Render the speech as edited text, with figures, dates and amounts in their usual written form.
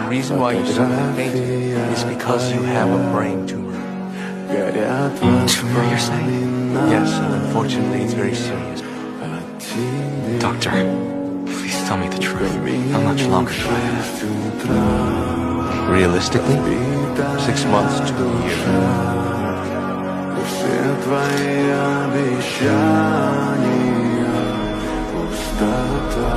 reason why you suddenly fainted is because you have a brain tumor. Tumor, you're saying? Yes, and unfortunately it's very serious. Doctor, please tell me the truth. How much longer do I have? Realistically, 6 months to a year. Все твои обещания пустота.